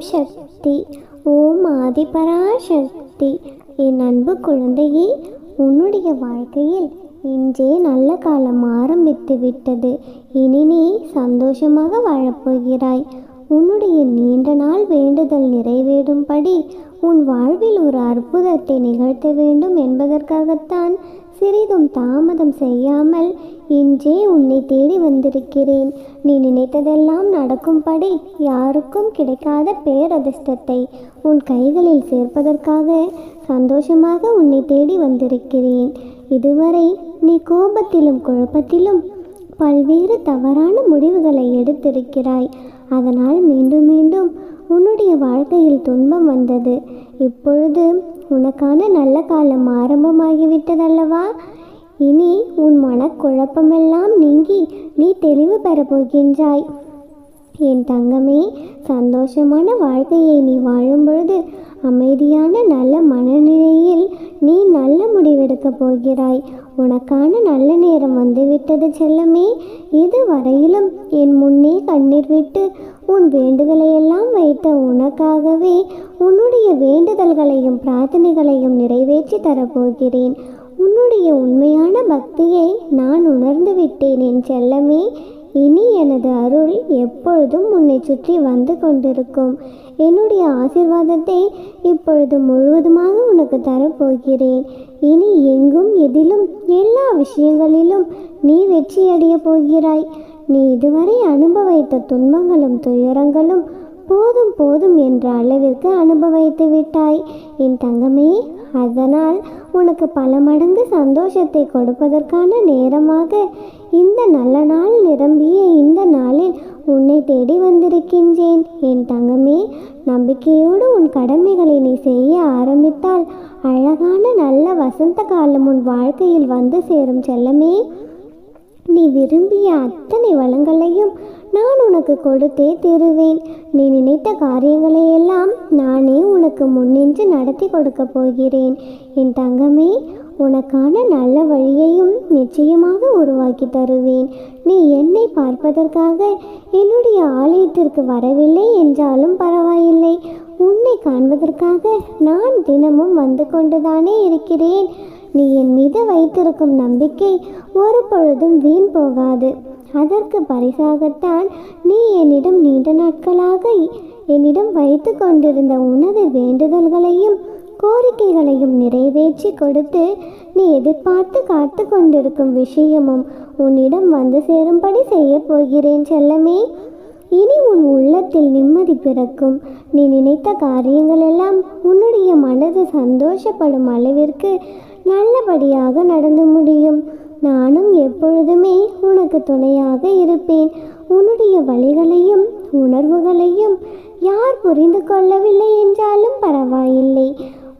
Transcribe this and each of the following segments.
சக்தி, ஓம் ஆதிபராசக்தி. என் அன்பு குழந்தையே, உன்னுடைய வாழ்க்கையில் இன்றே நல்ல காலம் ஆரம்பித்து விட்டது. இனி நீ சந்தோஷமாக வாழப்போகிறாய். உன்னுடைய நீண்ட நாள் வேண்டுதல் நிறைவேறும்படி உன் வாழ்வில் ஒரு அற்புதத்தை நிகழ்த்த வேண்டும் என்பதற்காகத்தான் சிறிதும் தாமதம் செய்யாமல் இன்றே உன்னை தேடி வந்திருக்கிறேன். நீ நினைத்ததெல்லாம் நடக்கும்படி யாருக்கும் கிடைக்காத பேரதிர்ஷ்டத்தை உன் கைகளில் சேர்ப்பதற்காக சந்தோஷமாக உன்னை தேடி வந்திருக்கிறேன். இதுவரை நீ கோபத்திலும் குழப்பத்திலும் பல்வேறு தவறான முடிவுகளை எடுத்திருக்கிறாய். அதனால் மீண்டும் மீண்டும் உன்னுடைய வாழ்க்கையில் துன்பம் வந்தது. இப்பொழுது உனக்கான நல்ல காலம் ஆரம்பமாகிவிட்டதல்லவா? இனி உன் மனக்குழப்பமெல்லாம் நீங்கி நீ தெளிவு பெறப் போகின்றாய். என் தங்கமே, சந்தோஷமான வாழ்க்கையை நீ வாழும் பொழுது அமைதியான நல்ல மனநிலையில் நீ நல்ல முடிவெடுக்கப் போகிறாய். உனக்கான நல்ல நேரம் வந்துவிட்டது செல்லமே. இதுவரையிலும் என் முன்னே கண்ணீர் விட்டு உன் வேண்டுதலையெல்லாம் வைத்த உனக்காகவே உன்னுடைய வேண்டுதல்களையும் பிரார்த்தனைகளையும் நிறைவேற்றி தரப்போகிறேன். உன்னுடைய உண்மையான பக்தியை நான் உணர்ந்து விட்டேன் என் செல்லமே. இனி எனது அருள் எப்பொழுதும் உன்னை சுற்றி வந்து கொண்டிருக்கும். என்னுடைய ஆசீர்வாதத்தை இப்பொழுது முழுவதுமாக உனக்கு தரப்போகிறேன். இனி எங்கும் எதிலும் எல்லா விஷயங்களிலும் நீ வெற்றியடைய போகிறாய். நீ இதுவரை அனுபவித்த துன்பங்களும் துயரங்களும் போதும் போதும் என்ற அளவிற்கு அனுபவித்து விட்டாய் என் தங்கமே. அதனால் உனக்கு பல மடங்கு சந்தோஷத்தை கொடுப்பதற்கான நேரமாக இந்த நல்ல நாள் நிரம்பிய இந்த நாளில் உன்னை தேடி வந்திருக்கின்றேன் என் தங்கமே. நம்பிக்கையோடு உன் கடமைகளை நீ செய்ய ஆரம்பித்தால் அழகான நல்ல வசந்த காலம் உன் வாழ்க்கையில் வந்து சேரும் செல்லமே. நீ விரும்பிய அத்தனை வளங்களையும் நான் உனக்கு கொடுத்தே தருவேன். நீ நினைத்த காரியங்களையெல்லாம் நானே உனக்கு முன்னின்று நடத்தி கொடுக்க போகிறேன் என் தங்கமே. உனக்கான நல்ல வழியையும் நிச்சயமாக உருவாக்கி தருவேன். நீ என்னை பார்ப்பதற்காக என்னுடைய ஆலயத்திற்கு வரவில்லை என்றாலும் பரவாயில்லை. உன்னை காண்பதற்காக நான் தினமும் வந்து கொண்டுதானே இருக்கிறேன். நீ என் மீது வைத்திருக்கும் நம்பிக்கை ஒரு பொழுதும் வீண் போகாது. அதற்கு பரிசாகத்தான் நீ என்னிடம் நீண்ட நாட்களாக என்னிடம் வைத்து கொண்டிருந்த உனது வேண்டுதல்களையும் கோரிக்கைகளையும் நிறைவேற்றி கொடுத்து நீ எதிர்பார்த்து காத்து கொண்டிருக்கும் விஷயமும் உன்னிடம் வந்து சேரும்படி செய்ய போகிறேன் செல்லமே. இனி உன் உள்ளத்தில் நிம்மதி பிறக்கும். நீ நினைத்த காரியங்கள் எல்லாம் உன்னுடைய மனது சந்தோஷப்படும் அளவிற்கு நல்லபடியாக நடந்து முடியும். நானும் எப்பொழுதுமே உனக்கு துணையாக இருப்பேன். உன்னுடைய வழிகளையும் உணர்வுகளையும் யார் புரிந்து கொள்ளவில்லை என்றாலும் பரவாயில்லை.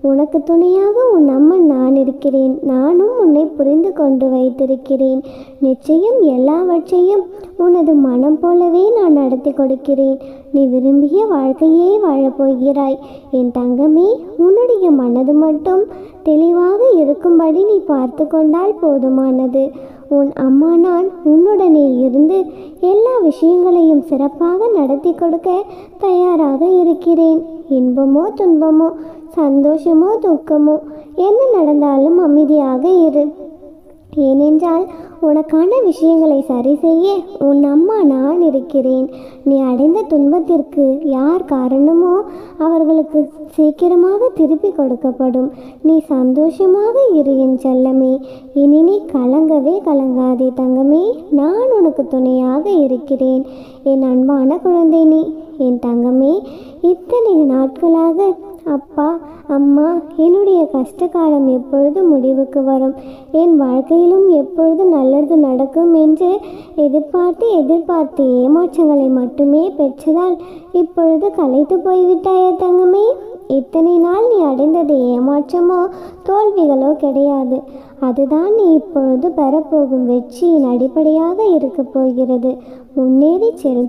உனக்கு துணையாக உன் அம்மன் நான் இருக்கிறேன். நானும் உன்னை புரிந்து கொண்டு வைத்திருக்கிறேன். நிச்சயம் எல்லாவற்றையும் உனது மனம் போலவே நான் நடத்தி கொடுக்கிறேன். நீ விரும்பிய வாழ்க்கையே வாழப்போகிறாய் என் தங்கமே. உன்னுடைய மனது மட்டும் தெளிவாக இருக்கும்படி நீ பார்த்து கொண்டால் போதுமானது. உன் அம்மா நான் உன்னுடனே இருந்து எல்லா விஷயங்களையும் சிறப்பாக நடத்தி கொடுக்க தயாராக இருக்கிறேன். இன்பமோ துன்பமோ சந்தோஷமோ துக்கமோ என்ன நடந்தாலும் அமைதியாக இரு. ஏனென்றால் உனக்கான விஷயங்களை சரி செய்ய உன் அம்மா நான் இருக்கிறேன். நீ அடைந்த துன்பத்திற்கு யார் காரணமோ அவர்களுக்கு சீக்கிரமாக திருப்பி கொடுக்கப்படும். நீ சந்தோஷமாக இரு என் செல்லமே. இனி நீ கலங்கவே கலங்காதே தங்கமே. நான் உனக்கு துணையாக இருக்கிறேன் என் அன்பான குழந்தை நீ என் தங்கமே. இத்தனை நாட்களாக அப்பா அம்மா என்னுடைய கஷ்டகாலம் எப்பொழுது முடிவுக்கு வரும், என் வாழ்க்கையிலும் எப்பொழுது நல்லது நடக்கும் என்று எதிர்பார்த்து ஏமாற்றங்களை மட்டுமே பெற்றதால் இப்பொழுது களைத்து போய்விட்டாய தங்கமே. இத்தனை நாள் நீ அடைந்தது ஏமாற்றமோ தோல்விகளோ கிடையாது. அதுதான் நீ இப்பொழுது பெறப்போகும் வெற்றியின் அடிப்படையாக இருக்க போகிறது. முன்னேறி செல்.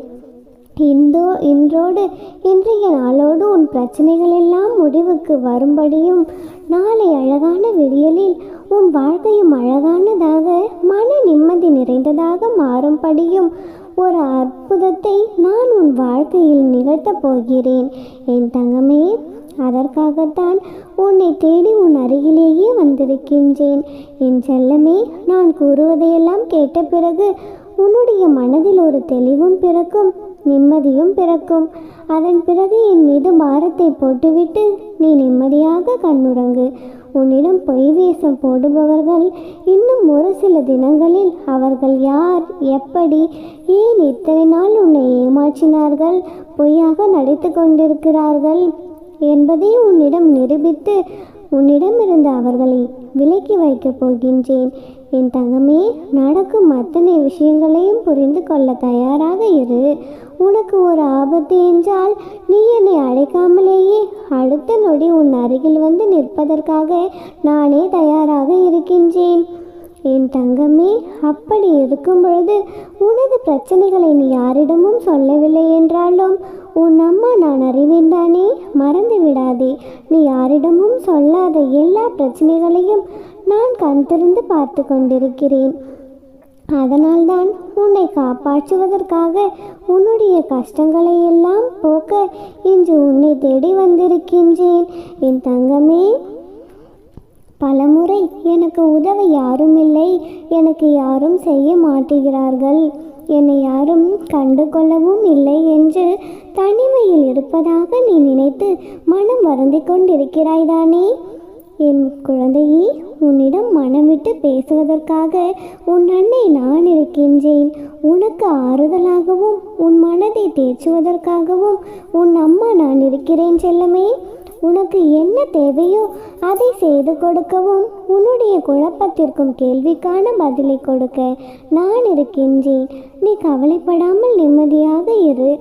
இன்றோடு இன்றைய நாளோடு உன் பிரச்சனைகள் எல்லாம் முடிவுக்கு வரும்படியும் நாளை அழகான விடியலில் உன் வாழ்க்கையும் அழகானதாக மன நிம்மதி நிறைந்ததாக மாறும்படியும் ஒரு அற்புதத்தை நான் உன் வாழ்க்கையில் நிகழ்த்தப் போகிறேன் என் தங்கமே. அதற்காகத்தான் உன்னை தேடி உன் அருகிலேயே வந்திருக்கின்றேன் என் செல்லமே. நான் கூறுவதையெல்லாம் கேட்ட பிறகு உன்னுடைய மனதில் ஒரு தெளிவும் பிறக்கும், நிம்மதியும் பிறக்கும். அதன் பிறகு என் மீது பாரத்தை போட்டுவிட்டு நீ நிம்மதியாக கண்ணுறங்கு. உன்னிடம் பொய் வேஷம் போடுபவர்கள் இன்னும் ஒரு சில தினங்களில் அவர்கள் யார், எப்படி, ஏன் இத்தனை நாள் உன்னை ஏமாற்றினார்கள், பொய்யாக நடித்து கொண்டிருக்கிறார்கள் என்பதை உன்னிடம் நிரூபித்து உன்னிடமிருந்து அவர்களை விலக்கி வைக்கப் போகின்றேன் என் தங்கமே. நடக்கும் அத்தனை விஷயங்களையும் புரிந்து கொள்ள தயாராக இரு. உனக்கு ஒரு ஆபத்து என்றால் நீ என்னை அழைக்காமலேயே அடுத்த நொடி உன் அருகில் வந்து நிற்பதற்காக நானே தயாராக இருக்கின்றேன் என் தங்கமே. அப்படி இருக்கும் பொழுது உனது பிரச்சனைகளை நீ யாரிடமும் சொல்லவில்லை என்றாலும் உன் அம்மா நான் அறிவேன் தானே. மறந்து விடாதே, நீ யாரிடமும் சொல்லாத எல்லா பிரச்சனைகளையும் நான் கண் திறந்து பார்த்து கொண்டிருக்கிறேன். அதனால்தான் உன்னை காப்பாற்றுவதற்காக உன்னுடைய கஷ்டங்களை எல்லாம் போக்க இன்று உன்னை தேடி வந்திருக்கின்றேன் என் தங்கமே. பலமுறை எனக்கு உதவ யாரும் இல்லை, எனக்கு யாரும் செய்ய மாட்டேங்கிறார்கள், என்னை யாரும் கண்டு கொள்ளவும் இல்லை என்று தனிமையில் இருப்பதாக நீ நினைத்து மனம் வருந்தி கொண்டிருக்கிறாய் தானே. என் குழந்தையே, உன்னிடம் மனம் விட்டு பேசுவதற்காக உன் அன்னை நான் இருக்கின்றேன். உனக்கு ஆறுதலாகவும் உன் மனதை தேற்றுவதற்காகவும் உன் அம்மா நான் இருக்கிறேன் செல்லமே. உனக்கு என்ன தேவையோ அதை செய்து கொடுக்கவும் உன்னுடைய குழப்பத்திற்கும் கேள்விக்கான பதிலை கொடுக்க நான் இருக்கின்றேன். நீ கவலைப்படாமல் நிம்மதியாக இரு,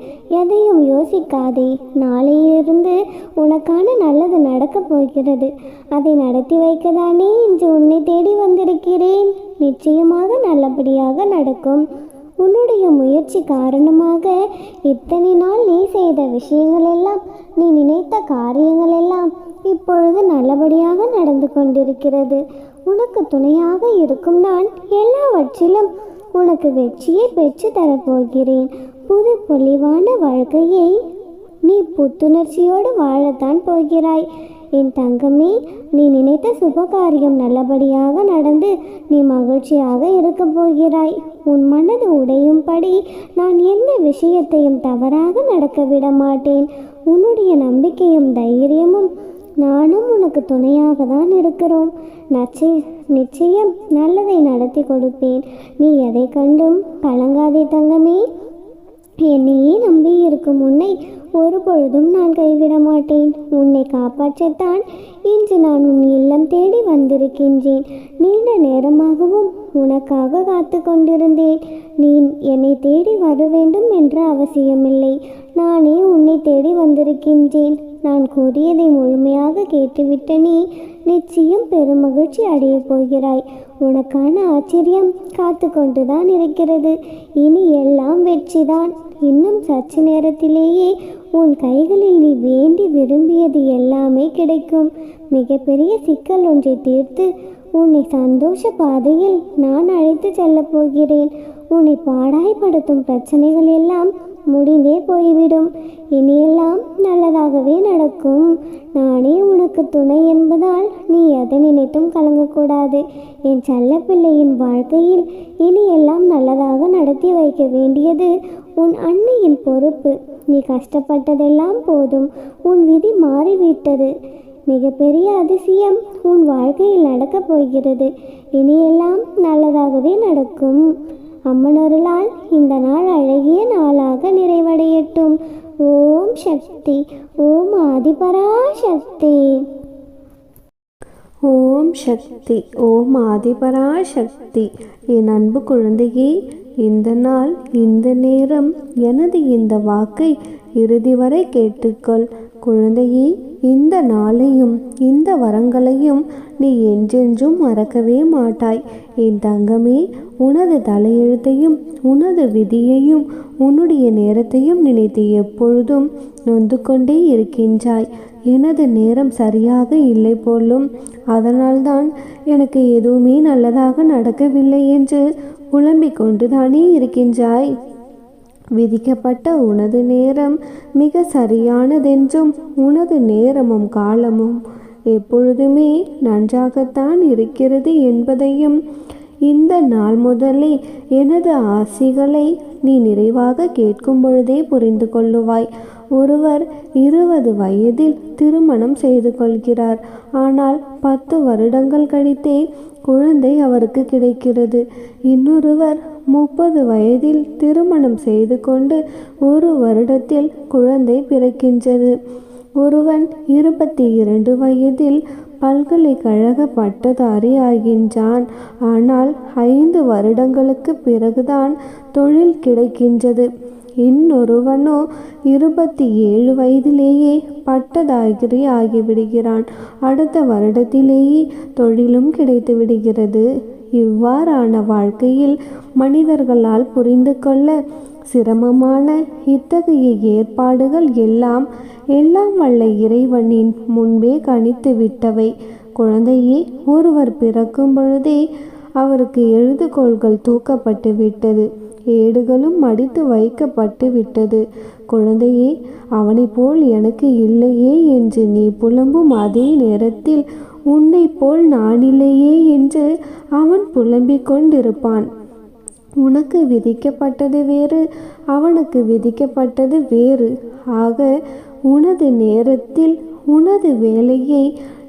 எதையும் யோசிக்காதே. நாளையிலிருந்து உனக்கான நல்லது நடக்கப் போகிறது. அதை நடத்தி வைக்கதானே இன்று உன்னை தேடி வந்திருக்கிறேன். நிச்சயமாக நல்லபடியாக நடக்கும். உன்னுடைய முயற்சி காரணமாக இத்தனை நாள் நீ செய்த விஷயங்கள் எல்லாம், நீ நினைத்த காரியங்கள் எல்லாம் இப்பொழுது நல்லபடியாக நடந்து கொண்டிருக்கிறது. உனக்கு துணையாக இருக்கும் நான் எல்லாவற்றிலும் உனக்கு வெற்றியை பெற்று தரப்போகிறேன். புது பொலிவான வாழ்க்கையை நீ புத்துணர்ச்சியோடு வாழத்தான் போகிறாய் என் தங்கமே. நீ நினைத்த சுபகாரியம் நல்லபடியாக நடந்து நீ மகிழ்ச்சியாக இருக்க போகிறாய். உன் மனது உடையும்படி நான் எந்த விஷயத்தையும் தவறாக நடக்க விட மாட்டேன். உன்னுடைய நம்பிக்கையும் தைரியமும் நானும் உனக்கு துணையாக தான் இருக்கிறோம். நிச்சயம் நல்லதை நடத்தி கொடுப்பேன். நீ எதை கண்டும் கலங்காதே தங்கமே. என்னையே நம்பி இருக்கும் உன்னை ஒரு பொழுதும் நான் கைவிட மாட்டேன். உன்னை காப்பாற்றத்தான் இன்று நான் உன் இல்லம் தேடி வந்திருக்கின்றேன். நீண்ட நேரமாகவும் உனக்காக காத்து கொண்டிருந்தேன். நீ என்னை தேடி வர வேண்டும் என்ற அவசியமில்லை. நானே உன்னை தேடி வந்திருக்கின்றேன். நான் கூறியதை முழுமையாக கேட்டுவிட்ட நீ நிச்சயம் பெருமகிழ்ச்சி அடையப் போகிறாய். உனக்கான ஆச்சரியம் காத்து கொண்டுதான் இருக்கிறது. இனி எல்லாம் வெற்றிதான். இன்னும் சற்று நேரத்திலேயே உன் கைகளில் நீ வேண்டி விரும்பியது எல்லாமே கிடைக்கும். மிகப்பெரிய சிக்கல் ஒன்றை தீர்த்து உன்னை சந்தோஷ பாதையில் நான் அழைத்து செல்லப் போகிறேன். உன்னை பாடாய்படுத்தும் பிரச்சனைகள் எல்லாம் முடிந்தே போய்விடும். இனியெல்லாம் நல்லதாகவே நடக்கும். நானே உனக்கு துணை என்பதால் நீ எதை நினைத்தும் கலங்கக்கூடாது. என் செல்ல பிள்ளையின் வாழ்க்கையில் இனியெல்லாம் நல்லதாக நடத்தி வைக்க வேண்டியது உன் அன்னையின் பொறுப்பு. நீ கஷ்டப்பட்டதெல்லாம் போதும். உன் விதி மாறிவிட்டது. மிகப்பெரிய அதிசயம் உன் வாழ்க்கையில் நடக்கப் போகிறது. இனியெல்லாம் நல்லதாகவே நடக்கும். அம்மனருளால் இந்த நாள் அழகிய நாளாக நிறைவடையட்டும். ஓம் சக்தி, ஓம் ஆதிபராசக்தி. ஓம் சக்தி, ஓம் ஆதிபராசக்தி. என் அன்பு குழந்தையே, இந்த நாள் இந்த நேரம் எனது இந்த வாக்கை இறுதி வரை கேட்டுக்கொள். குழந்தையே, இந்த நாளையும் இந்த வரங்களையும் நீ என்றென்றும் மறக்கவே மாட்டாய். என் தங்கமே, உனது தலையெழுத்தையும் உனது விதியையும் உன்னுடைய நேரத்தையும் நினைத்து எப்பொழுதும் நொந்து கொண்டே இருக்கின்றாய். எனது நேரம் சரியாக இல்லை போலும், அதனால்தான் எனக்கு எதுவுமே நல்லதாக நடக்கவில்லை என்று புலம்பிக் கொண்டுதானே இருக்கின்றாய். விதிக்கப்பட்ட உனது நேரம் மிக சரியானதென்றும் உனது நேரமும் காலமும் எப்பொழுதுமே நன்றாகத்தான் இருக்கிறது என்பதையும் இந்த நாள் முதலே எனது ஆசிகளை நீ நிறைவாக கேட்கும் பொழுதே புரிந்து கொள்ளுவாய். ஒருவர் 20 வயதில் திருமணம் செய்து கொள்கிறார். ஆனால் 10 வருடங்கள் கழித்தே குழந்தை அவருக்கு கிடைக்கிறது. இன்னொருவர் 30 வயதில் திருமணம் செய்து கொண்டு 1 வருடத்தில் குழந்தை பிறக்கின்றது. ஒருவன் 22 வயதில் பல்கலைக்கழக பட்டதாரி ஆகின்றான். ஆனால் 5 வருடங்களுக்கு பிறகுதான் தொழில் கிடைக்கின்றது. இன்னொருவனோ 27 வயதிலேயே பட்டதாரி ஆகிவிடுகிறான். அடுத்த வருடத்திலேயே தொழிலும் கிடைத்து விடுகிறது. இவ்வாறான வாழ்க்கையில் மனிதர்களால் புரிந்து கொள்ள சிரமமான இத்தகைய ஏற்பாடுகள் எல்லாம் வல்ல இறைவனின் முன்பே கணித்து விட்டவை. குழந்தையே, ஒருவர் பிறக்கும் பொழுதே அவருக்கு எழுதுகோள்கள் தூக்கப்பட்டு விட்டது, ஏடுகளும் மடித்து வைக்கப்பட்டு விட்டது. குழந்தையே, அவனை போல் எனக்கு இல்லையே என்று நீ புலம்பும் அதே நேரத்தில் உன்னை போல் நான் இல்லையே என்று அவன் புலம்பிக் கொண்டிருப்பான். உனக்கு விதிக்கப்பட்டது வேறு, அவனுக்கு விதிக்கப்பட்டது வேறு. ஆக உனது நேரத்தில் உனது வேலையை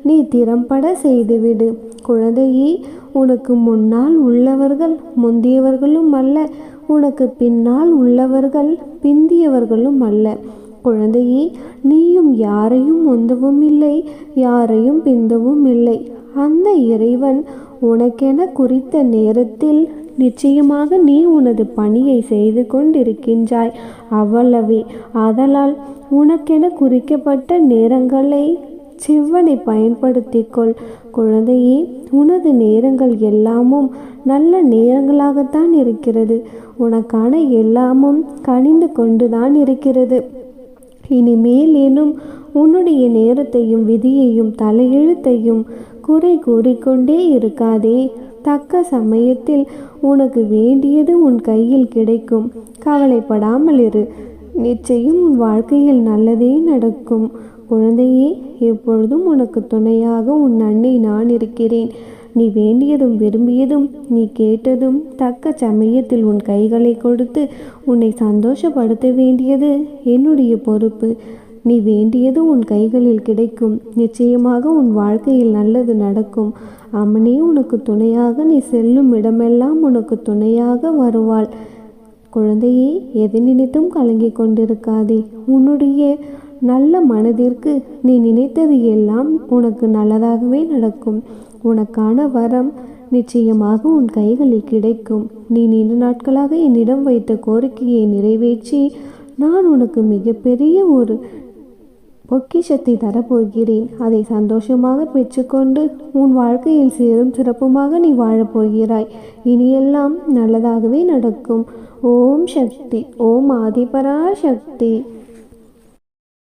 நீ திறம்பட செய்துவிடு. குழந்தையே, உனக்கு முன்னால் உள்ளவர்கள் முந்தியவர்களும் அல்ல, உனக்கு பின்னால் உள்ளவர்கள் பிந்தியவர்களும் அல்ல. குழந்தையே, நீயும் யாரையும் முந்தவும் இல்லை, யாரையும் பிந்தவும் இல்லை. அந்த இறைவன் உனக்கென குறித்த நேரத்தில் நிச்சயமாக நீ உனது பணியை செய்து கொண்டிருக்கின்றாய். அவ்வளவே. ஆதலால் உனக்கென குறிக்கப்பட்ட நேரங்களை செவ்வனை பயன்படுத்திக்கொள். குழந்தையே, உனது நேரங்கள் எல்லாமும் நல்ல நேரங்களாகத்தான் இருக்கிறது. உனக்கான எல்லாமும் கனிந்து கொண்டுதான் இருக்கிறது. இனிமேலேனும் உன்னுடைய நேரத்தையும் விதியையும் தலையெழுத்தையும் குறை கூறிக்கொண்டே இருக்காதே. தக்க சமயத்தில் உனக்கு வேண்டியது உன் கையில் கிடைக்கும். கவலைப்படாமல் இரு. நிச்சயம் உன் வாழ்க்கையில் நல்லதே நடக்கும். குழந்தையே, எப்பொழுதும் உனக்கு துணையாக உன் அன்னை நான் இருக்கிறேன். நீ வேண்டியதும் விரும்பியதும் நீ கேட்டதும் தக்க சமயத்தில் உன் கைகளை கொடுத்து உன்னை சந்தோஷப்படுத்த வேண்டியது என்னுடைய பொறுப்பு. நீ வேண்டியது உன் கைகளில் கிடைக்கும். நிச்சயமாக உன் வாழ்க்கையில் நல்லது நடக்கும். அம்மனே உனக்கு துணையாக, நீ செல்லும் இடமெல்லாம் உனக்கு துணையாக வருவாள். குழந்தையே, எதை நினைத்தும் கலங்கி கொண்டிருக்காதே. உன்னுடைய நல்ல மனதிற்கு நீ நினைத்தது எல்லாம் உனக்கு நல்லதாகவே நடக்கும். உனக்கான வரம் நிச்சயமாக உன் கைகளில் கிடைக்கும். நீ நீண்ட நாட்களாக என்னிடம் வைத்த கோரிக்கையை நிறைவேற்றி நான் உனக்கு மிகப்பெரிய ஒரு பொக்கிஷத்தை தரப்போகிறேன். அதை சந்தோஷமாக பெற்றுக்கொண்டு உன் வாழ்க்கையில் சீரும் சிறப்புமாக நீ வாழப்போகிறாய். இனியெல்லாம் நல்லதாகவே நடக்கும். ஓம் சக்தி. ஓம் ஆதிபரா சக்தி.